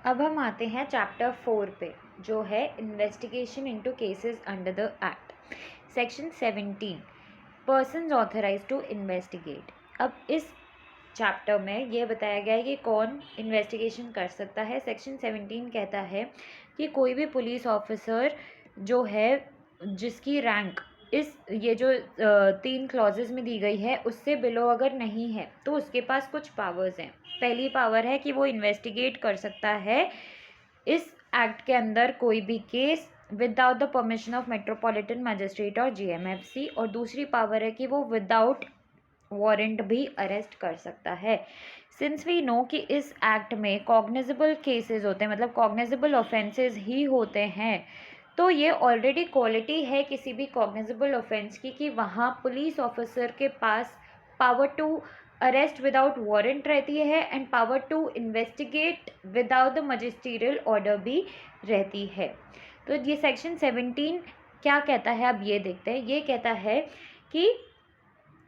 अब हम आते हैं चैप्टर 4 पे, जो है investigation into cases under the act. Section 17, persons authorised to investigate. अब इस चैप्टर में ये बताया गया है कि कौन इन्वेस्टिगेशन कर सकता है। सेक्शन 17 कहता है कि कोई भी पुलिस ऑफिसर जो है, जिसकी रैंक ये जो 3 क्लॉजेस में दी गई है उससे बिलो अगर नहीं है, तो उसके पास कुछ पावर्स हैं। पहली पावर है कि वो इन्वेस्टिगेट कर सकता है इस एक्ट के अंदर कोई भी case without the permission of metropolitan magistrate और जीएमएफसी, और दूसरी पावर है कि वो विदाउट वारंट भी अरेस्ट कर सकता है। सिंस वी नो कि इस एक्ट में कॉग्निजेबल केसेस होते हैं, मतलब कॉग्निजेबल ऑफेंसेस ही होते हैं, तो ये ऑलरेडी क्वालिटी है किसी भी कॉग्निजेबल ऑफेंस की कि वहाँ पुलिस ऑफिसर के पास power to arrest without warrant रहती है and power to investigate without the magisterial order भी रहती है। तो ये सेक्शन 17 क्या कहता है, अब ये देखते हैं। ये कहता है कि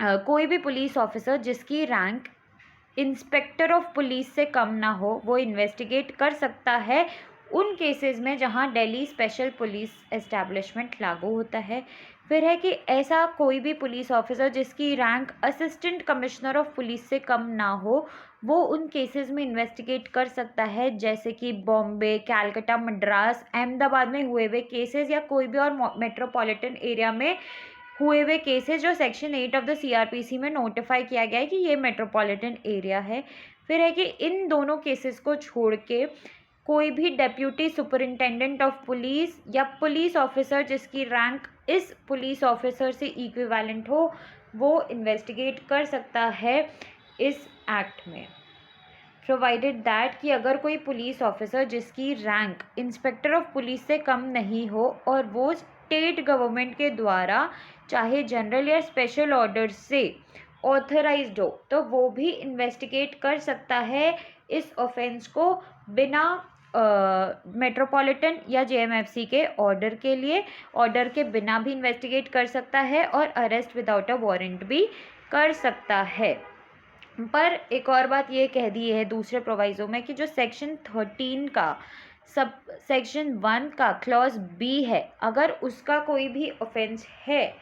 कोई भी पुलिस ऑफिसर जिसकी रैंक इंस्पेक्टर ऑफ पुलिस से कम ना हो, वो इन्वेस्टिगेट कर सकता है उन केसेस में जहां दिल्ली स्पेशल पुलिस एस्टैब्लिशमेंट लागू होता है। फिर है कि ऐसा कोई भी पुलिस ऑफिसर जिसकी rank assistant commissioner of police से कम ना हो, वो उन केसेस में इन्वेस्टिगेट कर सकता है, जैसे कि बॉम्बे, कैलकाटा, मद्रास, अहमदाबाद में हुए हुए केसेस या कोई भी और मेट्रोपॉलिटन एरिया में हुए हुए केसेस जो सेक्शन 8 ऑफ द सीआरपीसी में नोटिफाई किया गया है कि ये मेट्रोपॉलिटन एरिया है। फिर है कि इन दोनों केसेस को छोड़ के कोई भी डेप्यूटी सुपरिंटेंडेंट ऑफ पुलिस या पुलिस ऑफिसर जिसकी रैंक इस पुलिस ऑफिसर से इक्विवेलेंट हो, वो इन्वेस्टिगेट कर सकता है इस एक्ट में, प्रोवाइडेड दैट कि अगर कोई पुलिस ऑफिसर जिसकी रैंक इंस्पेक्टर ऑफ पुलिस से कम नहीं हो और वो स्टेट गवर्नमेंट के द्वारा चाहे जनरल या स्पेशल ऑर्डर से ऑथराइज्ड हो, तो वो भी इन्वेस्टिगेट कर सकता है इस ऑफेंस को बिना मेट्रोपॉलिटन या जेएमएफसी के ऑर्डर के बिना भी इन्वेस्टिगेट कर सकता है और अरेस्ट विदाउट अ वारंट भी कर सकता है। पर एक और बात ये कह दी है दूसरे प्रोवाइजो में कि जो सेक्शन 13 का सब सेक्शन 1 का क्लॉज बी है, अगर उसका कोई भी ऑफेंस है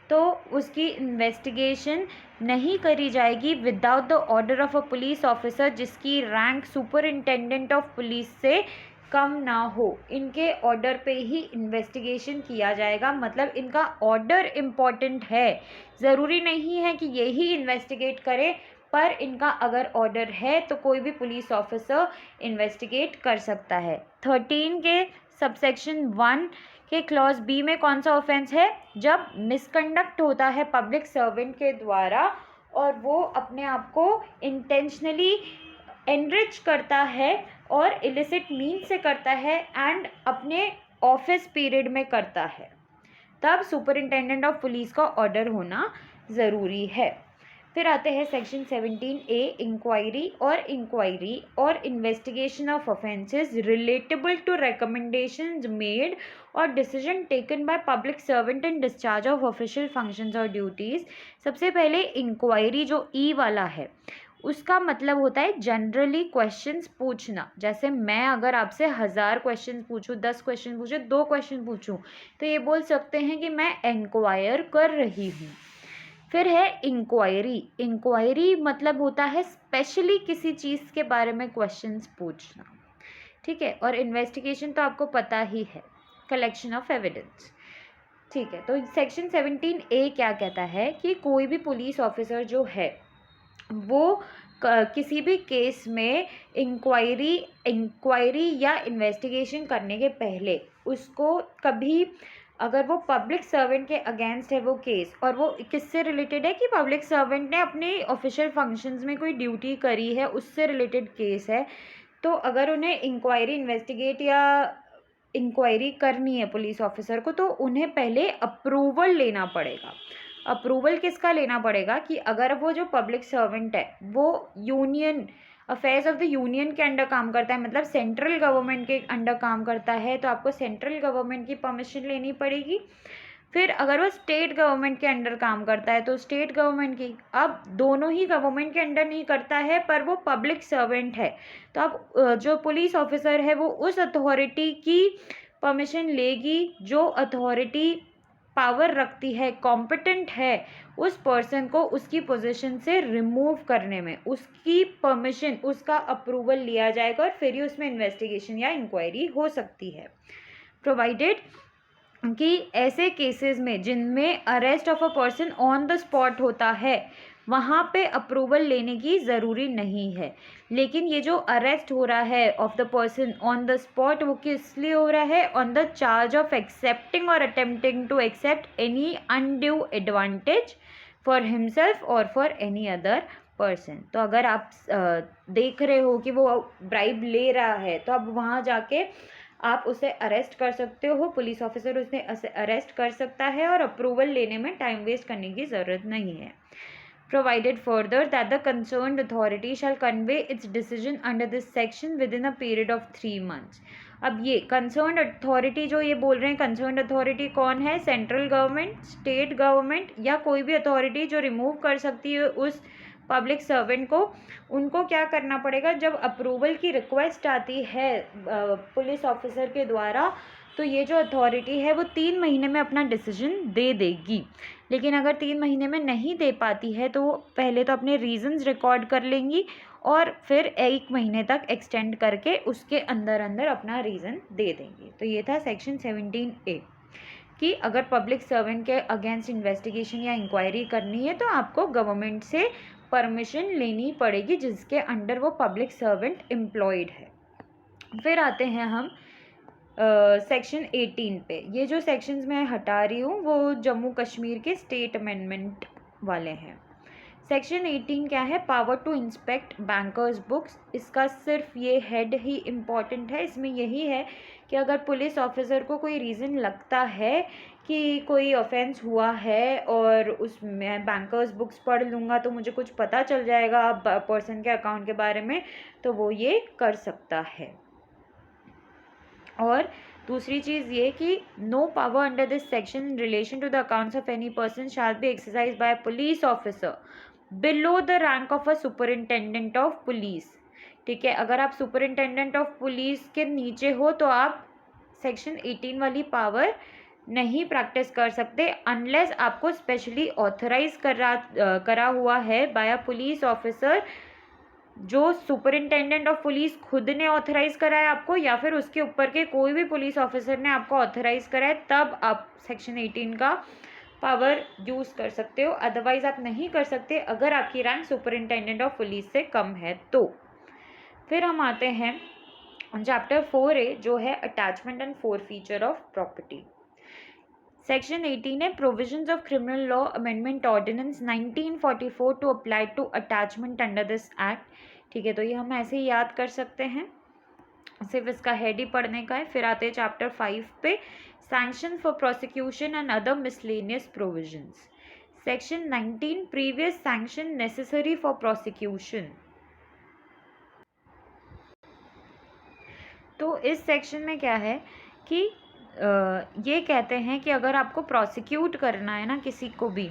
तो उसकी इन्वेस्टिगेशन नहीं करी जाएगी without the order of a police officer जिसकी रैंक सुपरिंटेंडेंट ऑफ पुलिस से कम ना हो। इनके ऑर्डर पे ही इन्वेस्टिगेशन किया जाएगा, मतलब इनका ऑर्डर इम्पॉर्टेंट है। ज़रूरी नहीं है कि यही इन्वेस्टिगेट करे, पर इनका अगर ऑर्डर है तो कोई भी पुलिस ऑफिसर इन्वेस्टिगेट कर सकता है। 13 के सबसेक्शन 1 के क्लॉज बी में कौन सा ऑफेंस है? जब मिसकंडक्ट होता है पब्लिक सर्वेंट के द्वारा और वो अपने आप को इंटेंशनली एनरिच करता है और इलिसिट मीन से करता है एंड अपने ऑफिस पीरियड में करता है, तब सुपरिंटेंडेंट ऑफ पुलिस का ऑर्डर होना ज़रूरी है। फिर आते हैं सेक्शन 17A, इंक्वायरी और investigation of offences relatable to recommendations made और decision taken by public servant in discharge of official functions और ड्यूटीज़। सबसे पहले इंक्वायरी जो ई वाला है, उसका मतलब होता है जनरली क्वेश्चंस पूछना। जैसे मैं अगर आपसे 1000 क्वेश्चन पूछूं, 10 क्वेश्चन पूछूं, 2 क्वेश्चन पूछूं, तो ये बोल सकते हैं कि मैं इंक्वायर कर रही हूँ। फिर है इंक्वायरी मतलब होता है स्पेशली किसी चीज़ के बारे में क्वेश्चंस पूछना, ठीक है। और इन्वेस्टिगेशन तो आपको पता ही है, कलेक्शन ऑफ एविडेंस, ठीक है। तो सेक्शन 17A क्या कहता है कि कोई भी पुलिस ऑफिसर जो है वो किसी भी केस में इंक्वायरी या इन्वेस्टिगेशन करने के पहले उसको कभी, अगर वो पब्लिक सर्वेंट के अगेंस्ट है वो केस, और वो किससे रिलेटेड है कि पब्लिक सर्वेंट ने अपने ऑफिशियल फंक्शंस में कोई ड्यूटी करी है, उससे रिलेटेड केस है, तो अगर उन्हें इंक्वायरी इन्वेस्टिगेट या इंक्वायरी करनी है पुलिस ऑफिसर को, तो उन्हें पहले अप्रूवल लेना पड़ेगा। अप्रूवल किसका लेना पड़ेगा कि अगर वो जो पब्लिक सर्वेंट है वो union affairs of the union के अंडर काम करता है, मतलब सेंट्रल गवर्नमेंट के अंडर काम करता है, तो आपको सेंट्रल गवर्नमेंट की परमिशन लेनी पड़ेगी। फिर अगर वो स्टेट गवर्नमेंट के अंडर काम करता है तो स्टेट गवर्नमेंट की, अब दोनों ही गवर्नमेंट के अंडर नहीं करता है पर वो पब्लिक सर्वेंट है, तो अब जो पुलिस ऑफिसर है वो उस अथॉरिटी की परमिशन लेगी जो अथॉरिटी पावर रखती है, कॉम्पिटेंट है उस पर्सन को उसकी पोजीशन से रिमूव करने में, उसकी परमिशन, उसका अप्रूवल लिया जाएगा और फिर ही उसमें इन्वेस्टिगेशन या इंक्वायरी हो सकती है। प्रोवाइडेड कि ऐसे केसेस में जिनमें arrest of a person on the spot होता है वहाँ पे अप्रूवल लेने की ज़रूरी नहीं है, लेकिन ये जो अरेस्ट हो रहा है of the person on the spot वो किस लिए हो रहा है, on the charge of accepting और attempting to accept any undue advantage for himself और फॉर एनी अदर पर्सन। तो अगर आप देख रहे हो कि वो ब्राइब ले रहा है तो अब वहाँ जाके आप उसे अरेस्ट कर सकते हो, पुलिस ऑफिसर उसे अरेस्ट कर सकता है और अप्रूवल लेने में टाइम वेस्ट करने की ज़रूरत नहीं है। Provided further that the concerned authority shall convey its decision under this section within a period of 3 months। अब ये कंसर्न्ड अथॉरिटी जो ये बोल रहे हैं, कंसर्न्ड अथॉरिटी कौन है, सेंट्रल गवर्नमेंट, स्टेट गवर्नमेंट या कोई भी अथॉरिटी जो रिमूव कर सकती है उस पब्लिक सर्वेंट को, उनको क्या करना पड़ेगा, जब अप्रूवल की रिक्वेस्ट आती है पुलिस ऑफिसर के द्वारा तो ये जो अथॉरिटी है वो 3 महीने में अपना डिसीजन दे देगी। लेकिन अगर 3 महीने में नहीं दे पाती है तो वो पहले तो अपने रीजंस रिकॉर्ड कर लेंगी और फिर 1 महीने तक एक्सटेंड करके उसके अंदर अंदर अपना रीज़न दे देंगे। तो ये था सेक्शन 17A कि अगर पब्लिक सर्वेंट के अगेंस्ट इन्वेस्टिगेशन या इंक्वायरी करनी है तो आपको गवर्नमेंट से परमिशन लेनी पड़ेगी जिसके अंडर वो पब्लिक सर्वेंट एम्प्लॉयड है। फिर आते हैं हम सेक्शन 18 पे। ये जो सेक्शंस मैं हटा रही हूँ वो जम्मू कश्मीर के स्टेट अमेंडमेंट वाले हैं। सेक्शन 18 क्या है, power to inspect bankers books. इसका सिर्फ ये हेड ही इम्पॉर्टेंट है, इसमें यही है कि अगर पुलिस ऑफिसर को कोई रीज़न लगता है कि कोई ऑफेंस हुआ है और उसमें बैंकर्स बुक्स पढ़ लूँगा तो मुझे कुछ पता चल जाएगा पर्सन के अकाउंट के बारे में, तो वो ये कर सकता है। और दूसरी चीज़ ये कि no power under this section in relation to the accounts of any person shall be exercise by police officer below the rank of a superintendent of police. ठीक है, अगर आप सुपरिंटेंडेंट ऑफ पुलिस के नीचे हो तो आप सेक्शन 18 वाली पावर नहीं प्रैक्टिस कर सकते अनलेस आपको स्पेशली ऑथराइज करा हुआ है बाय अ पुलिस ऑफिसर, जो सुपरिंटेंडेंट ऑफ पुलिस खुद ने ऑथराइज करा है आपको या फिर उसके ऊपर के कोई भी पुलिस ऑफिसर ने आपको ऑथराइज करा है, तब आप सेक्शन 18 का पावर यूज़ कर सकते हो, अदरवाइज आप नहीं कर सकते अगर आपकी रैंक सुपरिंटेंडेंट ऑफ पुलिस से कम है तो। फिर हम आते हैं चैप्टर 4A जो है attachment and forfeiture of property. Section 18 है provisions of criminal law amendment ordinance 1944 to apply to attachment under this act. ठीक है, तो ये हम ऐसे ही याद कर सकते हैं, सिर्फ इसका हेड ही पढ़ने का है। फिर आते हैं चैप्टर 5 पे, sanction for prosecution and other miscellaneous provisions. Section 19 previous sanction necessary for prosecution. तो इस सेक्शन में क्या है कि ये कहते हैं कि अगर आपको प्रोसिक्यूट करना है ना किसी को भी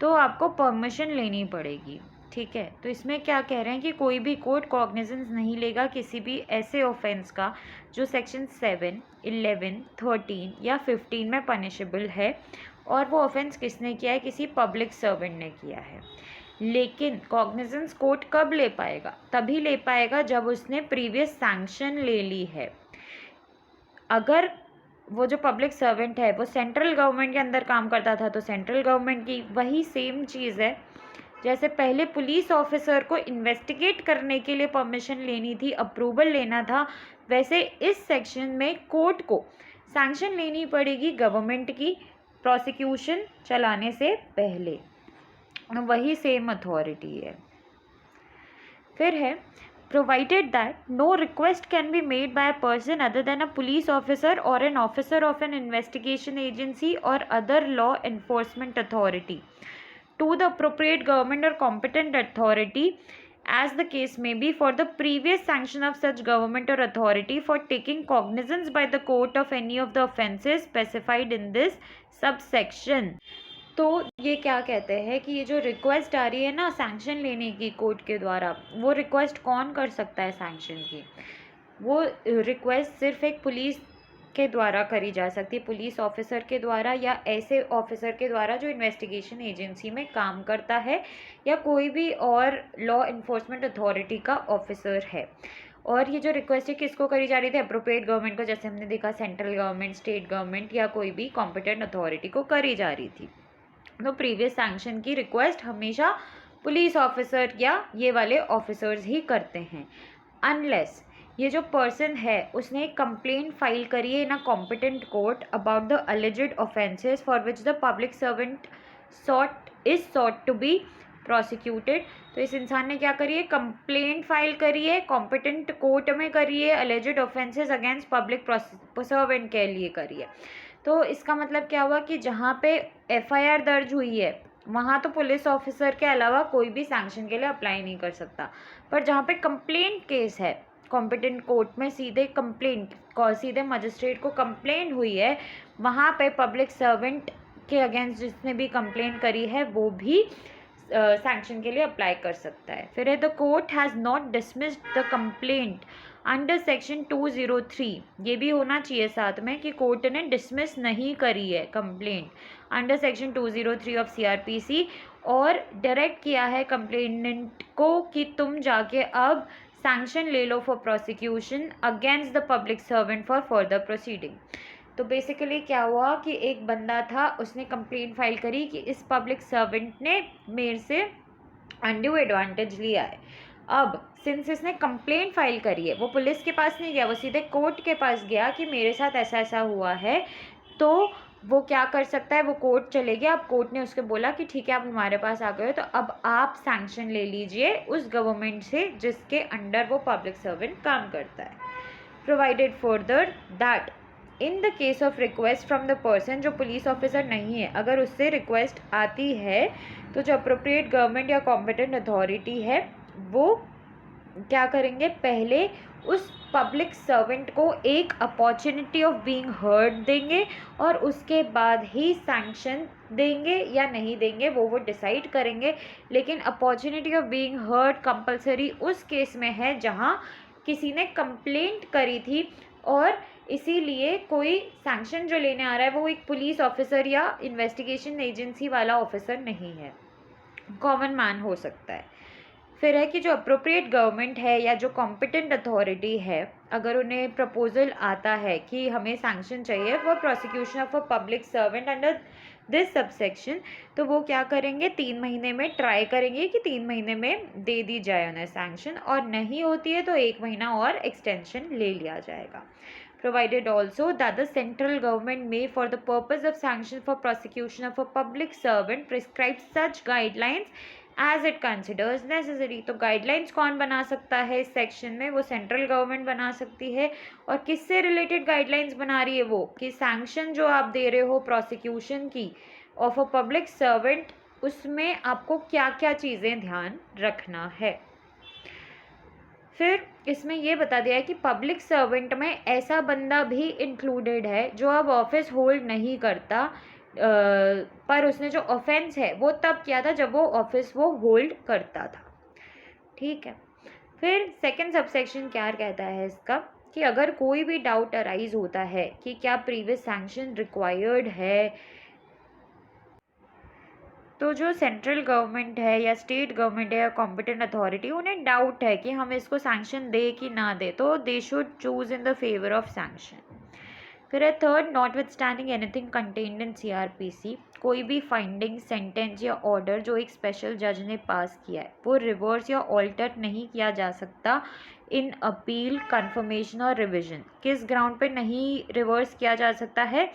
तो आपको परमिशन लेनी पड़ेगी। ठीक है, तो इसमें क्या कह रहे हैं कि कोई भी कोर्ट कॉग्निजेंस नहीं लेगा किसी भी ऐसे ऑफेंस का जो सेक्शन 7, 11, 13 या 15 में पनिशेबल है और वो ऑफेंस किसने किया है, किसी पब्लिक सर्वेंट ने किया है। लेकिन कॉग्निजेंस कोर्ट कब ले पाएगा, तभी ले पाएगा जब उसने प्रीवियस सैंक्शन ले ली है। अगर वो जो पब्लिक सर्वेंट है वो सेंट्रल गवर्नमेंट के अंदर काम करता था तो सेंट्रल गवर्नमेंट की वही सेम चीज़ है, जैसे पहले पुलिस ऑफिसर को इन्वेस्टिगेट करने के लिए परमिशन लेनी थी, अप्रूवल लेना था, वैसे इस सेक्शन में कोर्ट को सैंक्शन लेनी पड़ेगी गवर्नमेंट की प्रोसिक्यूशन चलाने से पहले, वही सेम अथॉरिटी है। फिर है provided that no request can be made by a person other than a police officer or an officer of an investigation agency or other law enforcement authority to the appropriate government or competent authority as the case may be, for the previous sanction of such government or authority for taking cognizance by the court of any of the offences specified in this subsection। तो ये क्या कहते हैं कि ये जो request आ रही है ना सैंक्शन लेने की कोर्ट के द्वारा, वो रिक्वेस्ट कौन कर सकता है सैंक्शन की? वो रिक्वेस्ट सिर्फ एक पुलिस के द्वारा करी जा सकती है, पुलिस ऑफिसर के द्वारा या ऐसे ऑफिसर के द्वारा जो इन्वेस्टिगेशन एजेंसी में काम करता है या कोई भी और लॉ इन्फोर्समेंट अथॉरिटी का ऑफिसर है। और ये जो रिक्वेस्ट है किसको करी जा रही थी? अप्रोप्रिएट गवर्नमेंट को, जैसे हमने देखा सेंट्रल गवर्नमेंट, स्टेट गवर्नमेंट या कोई भी कॉम्पिटेंट अथॉरिटी को करी जा रही थी। तो प्रीवियस सैंक्शन की रिक्वेस्ट हमेशा पुलिस ऑफिसर या ये वाले ऑफिसर्स ही करते हैं, अनलेस ये जो पर्सन है उसने एक कंप्लेंट फाइल करी है in a competent court about the alleged offences for which the public servant sought to be prosecuted. तो इस इंसान ने क्या करी है? कंप्लेंट फाइल करी है, कॉम्पिटेंट कोर्ट में करी है, अलिजिड ऑफेंसेस अगेंस्ट पब्लिक सर्वेंट के लिए करी है। तो इसका मतलब क्या हुआ कि जहाँ पे एफआईआर दर्ज हुई है वहाँ तो पुलिस ऑफिसर के अलावा कोई भी सैंक्शन के लिए अप्लाई नहीं कर सकता, पर जहाँ पे कंप्लेंट केस है कॉम्पिटेंट कोर्ट में सीधे मजिस्ट्रेट को कंप्लेंट हुई है, वहाँ पे पब्लिक सर्वेंट के अगेंस्ट जिसने भी कंप्लेंट करी है वो भी सैंक्शन के लिए अप्लाई कर सकता है। फिर है the court has not dismissed the complaint under section 203, ये भी होना चाहिए साथ में कि कोर्ट ने डिसमिस नहीं करी है complaint under section 203 of CRPC और डायरेक्ट किया है कंप्लेनेंट को कि तुम जाके अब सैंक्शन ले लो for prosecution against the public servant for further proceeding. तो बेसिकली क्या हुआ कि एक बंदा था, उसने कंप्लेंट फाइल करी कि इस पब्लिक सर्वेंट ने मेरे से अनड्यू एडवांटेज लिया है। अब सिंस इसने कंप्लेंट फाइल करी है, वो पुलिस के पास नहीं गया, वो सीधे कोर्ट के पास गया कि मेरे साथ ऐसा ऐसा हुआ है, तो वो क्या कर सकता है? वो कोर्ट चले गया। अब कोर्ट ने उसके बोला कि ठीक है आप हमारे पास आ गए हो, तो अब आप सैंक्शन ले लीजिए उस गवर्नमेंट से जिसके अंडर वो पब्लिक सर्वेंट काम करता है। Provided further that in the case of request from the person, जो पुलिस ऑफिसर नहीं है, अगर उससे रिक्वेस्ट आती है तो जो अप्रोप्रिएट गवर्नमेंट या कॉम्पिटेंट अथॉरिटी है वो क्या करेंगे? पहले उस पब्लिक सर्वेंट को एक अपॉर्चुनिटी ऑफ बीइंग हर्ड देंगे और उसके बाद ही सैंक्शन देंगे या नहीं देंगे वो डिसाइड करेंगे। लेकिन opportunity of being heard compulsory उस केस में है जहां किसी ने कंप्लेंट करी थी और इसीलिए कोई सैंक्शन जो लेने आ रहा है वो एक पुलिस ऑफिसर या इन्वेस्टिगेशन एजेंसी वाला ऑफिसर नहीं है, कॉमन मैन हो सकता है। फिर है कि जो अप्रोप्रिएट गवर्नमेंट है या जो कॉम्पिटेंट अथॉरिटी है, अगर उन्हें प्रपोजल आता है कि हमें सैंक्शन चाहिए for prosecution of a public servant under this subsection, तो वो क्या करेंगे? 3 महीने में ट्राई करेंगे कि 3 महीने में दे दी जाए उन्हें सैंक्शन, और नहीं होती है तो 1 महीना और एक्सटेंशन ले लिया जाएगा। Provided also that the central government may, for the purpose of sanction for prosecution of a public servant, prescribe such guidelines as it considers necessary। तो गाइडलाइंस कौन बना सकता है इस सेक्शन में? वो सेंट्रल गवर्नमेंट बना सकती है। और किससे रिलेटेड गाइडलाइंस बना रही है वो? कि सैंक्शन जो आप दे रहे हो प्रोसिक्यूशन की ऑफ अ पब्लिक सर्वेंट, उसमें आपको क्या क्या चीज़ें ध्यान रखना है। फिर इसमें ये बता दिया है कि पब्लिक सर्वेंट में ऐसा बंदा भी इंक्लूडेड है जो अब ऑफिस होल्ड नहीं करता, पर उसने जो ऑफेंस है वो तब किया था जब वो ऑफिस वो होल्ड करता था। ठीक है। फिर सेकंड सबसेक्शन क्या कहता है इसका कि अगर कोई भी डाउट अराइज होता है कि क्या प्रीवियस सैंक्शन रिक्वायर्ड है, तो जो सेंट्रल गवर्नमेंट है या स्टेट गवर्नमेंट है या कॉम्पिटेंट अथॉरिटी, उन्हें डाउट है कि हम इसको सैंक्शन दे कि ना दे, तो they should choose in the favour of sanction. फिर है third, not with standing anything contained in CRPC, कोई भी फाइंडिंग, सेंटेंस या ऑर्डर जो एक स्पेशल जज ने पास किया है वो रिवर्स या ऑल्टर नहीं किया जा सकता इन अपील, कन्फर्मेशन और रिविजन। किस ग्राउंड पे नहीं रिवर्स किया जा सकता है?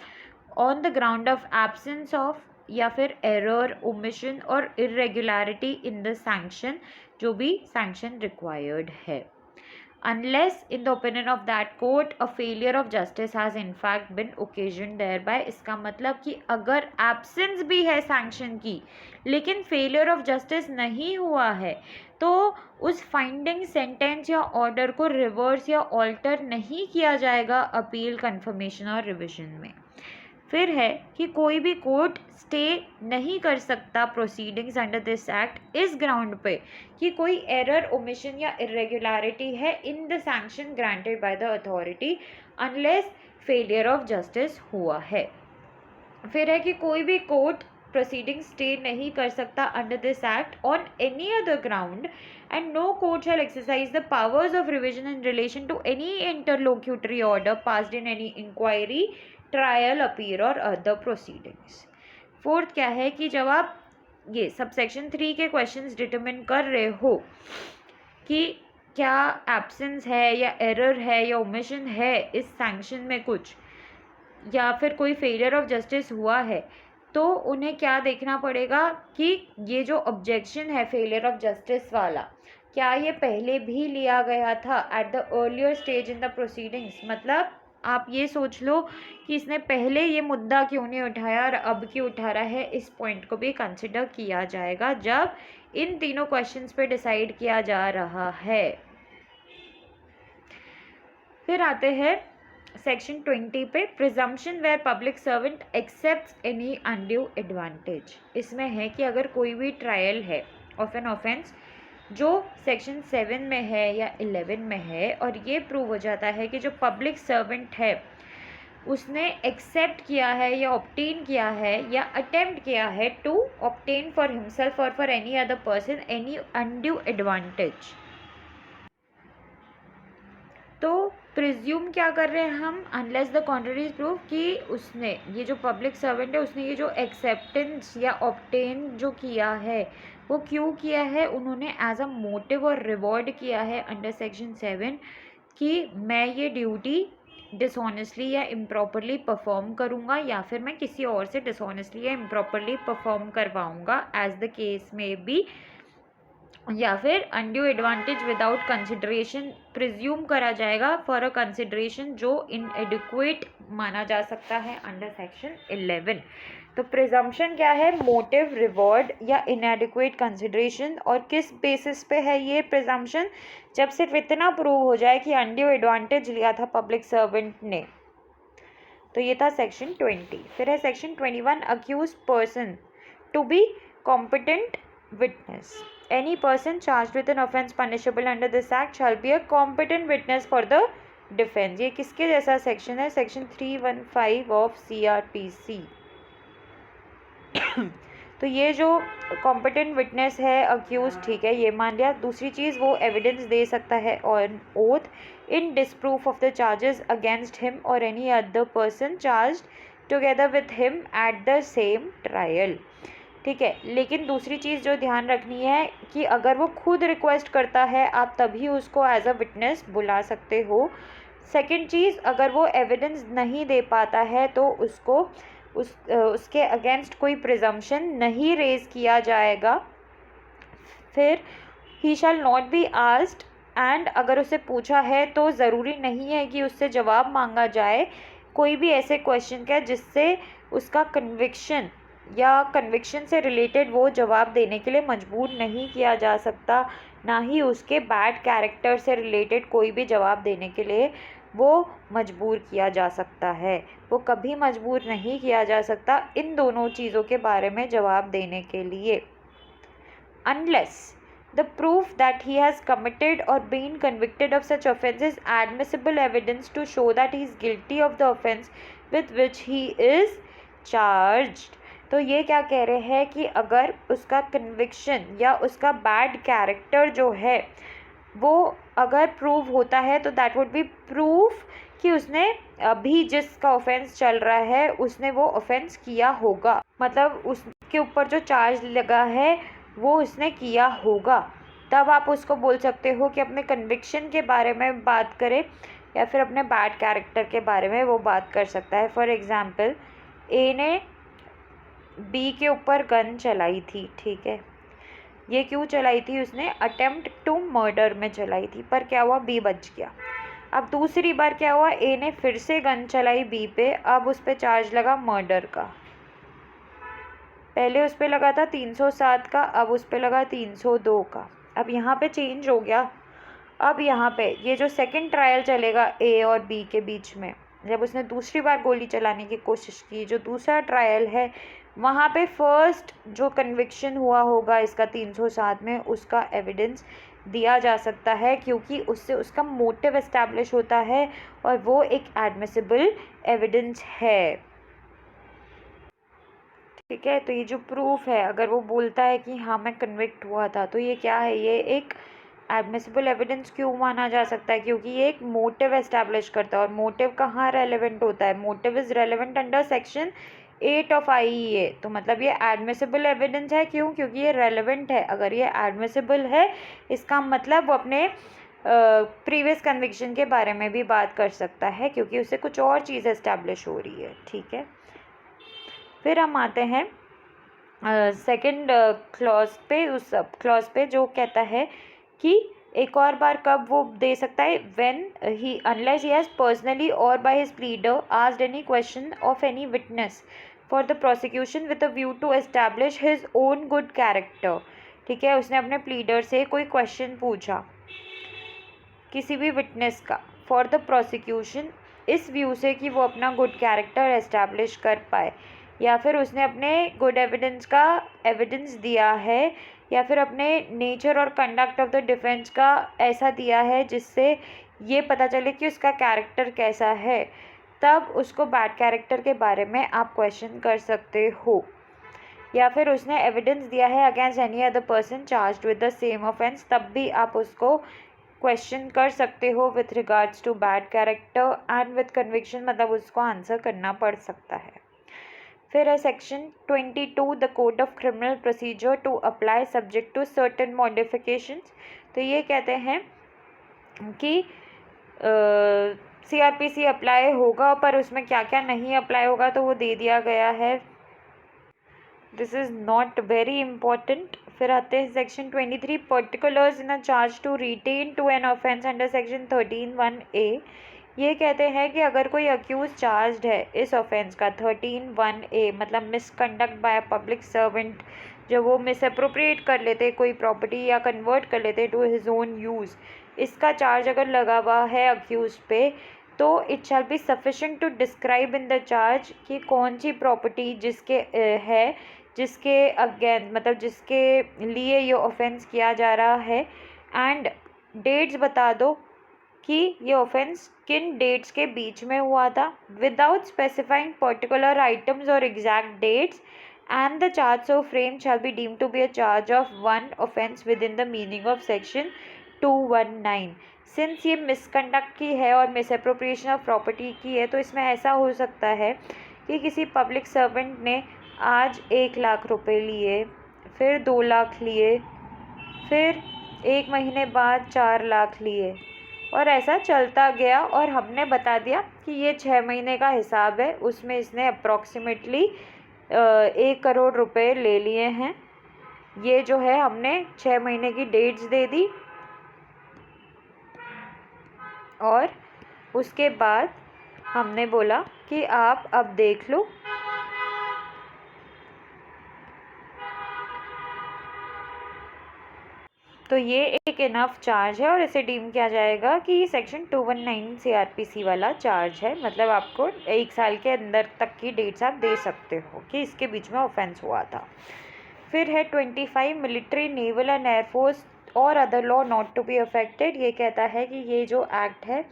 On the ground of absence of या फिर एरर, ओमिशन और इरेगुलरिटी इन द सैंक्शन, जो भी सैंक्शन रिक्वायर्ड है। unless in the opinion of that court a failure of justice has in fact been occasioned thereby। इसका मतलब कि अगर absence भी है sanction की लेकिन failure of justice नहीं हुआ है तो उस फाइंडिंग सेंटेंस या ऑर्डर को रिवर्स या ऑल्टर नहीं किया जाएगा अपील कन्फर्मेशन और रिविजन में। फिर है कि कोई भी कोर्ट स्टे नहीं कर सकता प्रोसीडिंग्स अंडर दिस एक्ट इस ग्राउंड पे कि कोई एरर ओमिशन या इरेगुलरिटी है in the sanction granted by the authority unless failure of justice हुआ है। फिर है कि कोई भी कोर्ट प्रोसीडिंग स्टे नहीं कर सकता under this act on any other ground and no court shall exercise the powers of revision in relation to any interlocutory order passed in any inquiry, trial, appeal और other proceedings। Fourth क्या है कि जब आप ये subsection 3 के questions determine कर रहे हो कि क्या एब्सेंस है या एरर है या ओमिशन है इस सैंक्शन में कुछ या फिर कोई फेलियर ऑफ जस्टिस हुआ है तो उन्हें क्या देखना पड़ेगा कि ये जो ऑब्जेक्शन है फेलियर ऑफ जस्टिस वाला क्या ये पहले भी लिया गया था at the earlier stage in the proceedings. मतलब आप ये सोच लो कि इसने पहले ये मुद्दा क्यों नहीं उठाया और अब क्यों उठा रहा है, इस पॉइंट को भी कंसिडर किया जाएगा जब इन तीनों क्वेश्चंस पे डिसाइड किया जा रहा है। फिर आते हैं सेक्शन 20 पे, presumption where public servant accepts any undue advantage. इसमें है कि अगर कोई भी ट्रायल है ऑफ एन ऑफेंस जो सेक्शन 7 में है या 11 में है और ये प्रूव हो जाता है कि जो पब्लिक सर्वेंट है उसने एक्सेप्ट किया है या ऑब्टेन किया है या अटेम्प्ट किया है टू ऑब्टेन फॉर हिमसेल्फ और for any other person any undue advantage, तो प्रिज्यूम क्या कर रहे हैं हम, unless the contrary is prove कि उसने ये जो पब्लिक सर्वेंट है उसने ये जो एक्सेप्टेंस या ऑब्टेन जो किया है वो क्यों किया है, उन्होंने एज अ मोटिव और रिवॉर्ड किया है अंडर सेक्शन 7 कि मैं ये ड्यूटी डिसऑनेस्टली या इम्प्रॉपरली परफॉर्म करूँगा या फिर मैं किसी और से डिसऑनेस्टली या इम्प्रॉपरली परफॉर्म करवाऊँगा एज द केस में बी, या फिर undue advantage without consideration presume करा जाएगा फॉर अ कंसिडरेशन जो इनएडिक्वेट माना जा सकता है अंडर सेक्शन 11। तो प्रिजम्पशन क्या है, मोटिव, रिवॉर्ड या इनएडिक्वेट कंसिडरेशन, और किस बेसिस पे है ये प्रिजम्पशन, जब सिर्फ इतना प्रूव हो जाए कि अनड्यू एडवांटेज लिया था पब्लिक सर्वेंट ने। तो ये था सेक्शन 20। फिर है section 21, accused person to be competent witness। Any person charged with an offence punishable under this act shall be a competent witness for the defense। ये किसके जैसा सेक्शन है, सेक्शन 315 ऑफ CRPC। तो ये जो कॉम्पिटेंट विटनेस है accused, ठीक है, ये मान लिया। दूसरी चीज़ वो एविडेंस दे सकता है on oath in disproof of the charges against him और any other person charged together with him at the same trial, ठीक है। लेकिन दूसरी चीज़ जो ध्यान रखनी है कि अगर वो खुद रिक्वेस्ट करता है आप तभी उसको एज अ विटनेस बुला सकते हो। सेकंड चीज़, अगर वो एविडेंस नहीं दे पाता है तो उसको उसके अगेंस्ट कोई प्रिजम्पशन नहीं रेज किया जाएगा। फिर he shall not be asked, and अगर उसे पूछा है तो ज़रूरी नहीं है कि उससे जवाब मांगा जाए कोई भी ऐसे क्वेश्चन का जिससे उसका कन्विक्शन या कन्विक्शन से रिलेटेड वो जवाब देने के लिए मजबूर नहीं किया जा सकता, ना ही उसके बैड कैरेक्टर से रिलेटेड कोई भी जवाब देने के लिए वो मजबूर किया जा सकता है। वो कभी मजबूर नहीं किया जा सकता इन दोनों चीज़ों के बारे में जवाब देने के लिए, unless the proof that he has committed or been convicted of such offence is admissible evidence to show that he is guilty of the offence with which he is charged। तो ये क्या कह रहे हैं कि अगर उसका कन्विक्शन या उसका बैड कैरेक्टर जो है वो अगर प्रूव होता है तो दैट वुड बी प्रूफ कि उसने अभी जिसका ऑफेंस चल रहा है उसने वो ऑफेंस किया होगा, मतलब उसके ऊपर जो चार्ज लगा है वो उसने किया होगा। तब आप उसको बोल सकते हो कि अपने कन्विक्शन के बारे में बात करे या फिर अपने बैड कैरेक्टर के बारे में वो बात कर सकता है। फॉर एग्ज़ाम्पल, ए ने बी के ऊपर गन चलाई थी, ठीक है, ये क्यों चलाई थी उसने? अटेम्प्ट टू मर्डर में चलाई थी, पर क्या हुआ? बी बच गया। अब दूसरी बार क्या हुआ? ए ने फिर से गन चलाई बी पे, अब उस पर चार्ज लगा मर्डर का। पहले उस पर लगा था 307 का, अब उस पर लगा 302 का। अब यहाँ पे चेंज हो गया। अब यहाँ पे ये जो सेकंड ट्रायल चलेगा ए और बी के बीच में, जब उसने दूसरी बार गोली चलाने की कोशिश की, जो दूसरा ट्रायल है, वहाँ पे फर्स्ट जो कन्विक्शन हुआ होगा इसका 307 में, उसका एविडेंस दिया जा सकता है, क्योंकि उससे उसका मोटिव एस्टैब्लिश होता है और वो एक एडमिसिबल एविडेंस है। ठीक है, तो ये जो प्रूफ है, अगर वो बोलता है कि हाँ मैं कन्विक्ट हुआ था, तो ये क्या है? ये एक एडमिसिबल एविडेंस क्यों माना जा सकता है? क्योंकि ये एक मोटिव एस्टैब्लिश करता है, और मोटिव कहाँ रेलेवेंट होता है? Motive is relevant under section 8 of IEA। तो मतलब ये एडमिसिबल एविडेंस है। क्यों? क्योंकि ये रेलेवेंट है। अगर ये एडमिसिबल है, इसका मतलब वो अपने प्रीवियस कन्विक्शन के बारे में भी बात कर सकता है, क्योंकि उससे कुछ और चीज़ एस्टैब्लिश हो रही है। ठीक है, फिर हम आते हैं सेकंड क्लॉज पे, उस सब क्लॉज पे जो कहता है कि एक और बार कब वो दे सकता है? When he unless he has personally और by his pleader asked any question of any witness for the prosecution with a view to establish his own good character. ठीक है, उसने अपने प्लीडर से कोई क्वेश्चन पूछा किसी भी विटनेस का फॉर द प्रोसिक्यूशन, इस व्यू से कि वो अपना गुड कैरेक्टर एस्टैब्लिश कर पाए, या फिर उसने अपने गुड एविडेंस का एविडेंस दिया है, या फिर अपने नेचर और कंडक्ट ऑफ द डिफेंस का ऐसा दिया है जिससे ये पता चले कि उसका कैरेक्टर कैसा है, तब उसको बैड कैरेक्टर के बारे में आप क्वेश्चन कर सकते हो। या फिर उसने एविडेंस दिया है against any other person charged with the same offence, तब भी आप उसको क्वेश्चन कर सकते हो with regards to bad character and with conviction, मतलब उसको आंसर करना पड़ सकता है। फिर है section 22 the code of criminal procedure to apply subject to certain modifications. तो ये कहते हैं कि CRPC अप्लाई होगा, पर उसमें क्या क्या नहीं अप्लाई होगा, तो वो दे दिया गया है। This is not very important. फिर आते हैं section 23 particulars in a charge to retain to an offence under section 13(1)A। ये कहते हैं कि अगर कोई अक्यूज चार्ज्ड है इस ऑफेंस का 13(1)A, मतलब misconduct by a public servant, जब वो मिसअप्रोप्रिएट कर लेते कोई प्रॉपर्टी या कन्वर्ट कर लेते टू हिज ओन यूज़, इसका चार्ज अगर लगा हुआ है अक्यूज पे, तो it shall be sufficient to describe in the charge कि कौन सी प्रॉपर्टी जिसके है, जिसके अगेंस्ट, मतलब जिसके लिए ये ऑफेंस किया जा रहा है, एंड डेट्स बता दो कि ये ऑफेंस किन डेट्स के बीच में हुआ था, विदाउट स्पेसिफाइंग पर्टिकुलर आइटम्स और exact dates, and the charge so frame shall be deemed to be a charge of one offence within the meaning of section 219। Since ये मिसकंडक्ट की है और मिसअप्रोप्रिएशन ऑफ प्रॉपर्टी की है, तो इसमें ऐसा हो सकता है कि किसी पब्लिक सर्वेंट ने आज 1 लाख रुपए लिए, फिर 2 लाख लिए, फिर 1 महीने बाद 4 लाख लिए, और ऐसा चलता गया, और हमने बता दिया कि ये 6 महीने का हिसाब है, उसमें इसने अप्रॉक्सीमेटली 1 करोड़ रुपए ले लिए हैं। ये जो है हमने 6 महीने की डेट्स दे दी, और उसके बाद हमने बोला कि आप अब देख लो। तो ये एक इनफ चार्ज है, और इसे डीम किया जाएगा कि सेक्शन 219 CRPC वाला चार्ज है, मतलब आपको 1 साल के अंदर तक की डेट्स आप दे सकते हो कि इसके बीच में ऑफेंस हुआ था। फिर है 25 मिलिट्री, नेवल एंड एयरफोर्स और other law not to be affected. ये कहता है कि ये जो एक्ट है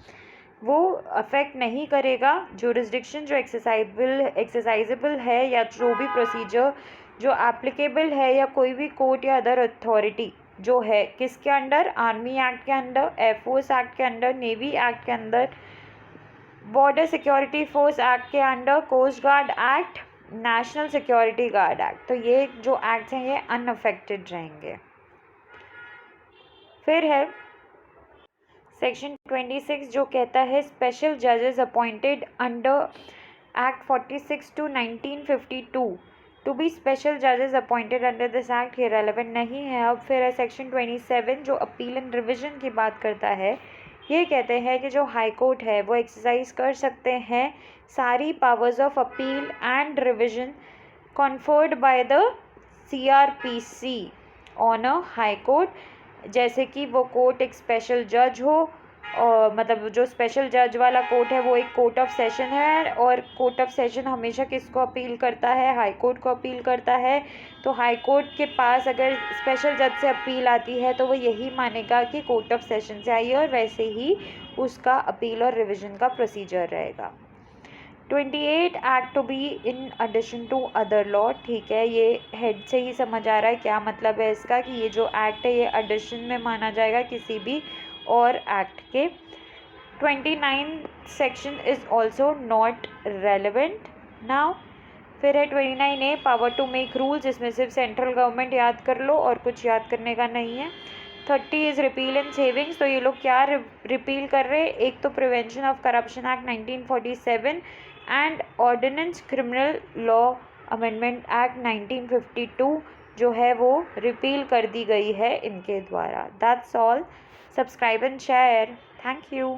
वो अफेक्ट नहीं करेगा जुरिस्डिक्शन जो एक्सरसाइजेबल है, या जो भी प्रोसीजर जो एप्लीकेबल है, या कोई भी कोर्ट या अदर अथॉरिटी जो है किसके अंडर, आर्मी एक्ट के अंडर, एयरफोर्स एक्ट के अंडर, नेवी एक्ट के अंदर, बॉर्डर सिक्योरिटी फोर्स एक्ट के under, coast guard act, national security guard act. तो ये जो एक्ट्स हैं ये अनअफेक्टेड रहेंगे। फिर है सेक्शन 26 जो कहता है स्पेशल जजेस appointed under act 46 to 1952 to be special जजेस अपॉइंटेड अंडर दिस एक्ट ये रेलेवेंट नहीं है। अब फिर है सेक्शन 27 जो अपील एंड रिविजन की बात करता है। ये कहते हैं कि जो हाई कोर्ट है वो एक्सरसाइज कर सकते हैं सारी powers of appeal and revision conferred by the CRPC on a high court, जैसे कि वो कोर्ट एक स्पेशल जज हो, और मतलब जो स्पेशल जज वाला कोर्ट है वो एक कोर्ट ऑफ सेशन है, और कोर्ट ऑफ सेशन हमेशा किसको अपील करता है? हाई कोर्ट को अपील करता है। तो हाई कोर्ट के पास अगर स्पेशल जज से अपील आती है तो वो यही मानेगा कि कोर्ट ऑफ सेशन से आई है, और वैसे ही उसका अपील और रिविजन का प्रोसीजर रहेगा। 28 act to be in addition to other law, ठीक है, ये हेड से ही समझ आ रहा है क्या मतलब है इसका, कि ये जो एक्ट है ये एडिशन में माना जाएगा किसी भी और एक्ट के। 29 section is also not relevant now. फिर है 29A power to make rules, इसमें सिर्फ सेंट्रल गवर्नमेंट याद कर लो और कुछ याद करने का नहीं है। 30 इज रिपील एंड सेविंग्स, तो ये लोग क्या रिपील कर रहे हैं? एक तो prevention of corruption act 1947 and ordinance criminal law amendment act 1952 जो है वो रिपील कर दी गई है इनके द्वारा। That's all. Subscribe and share. Thank you.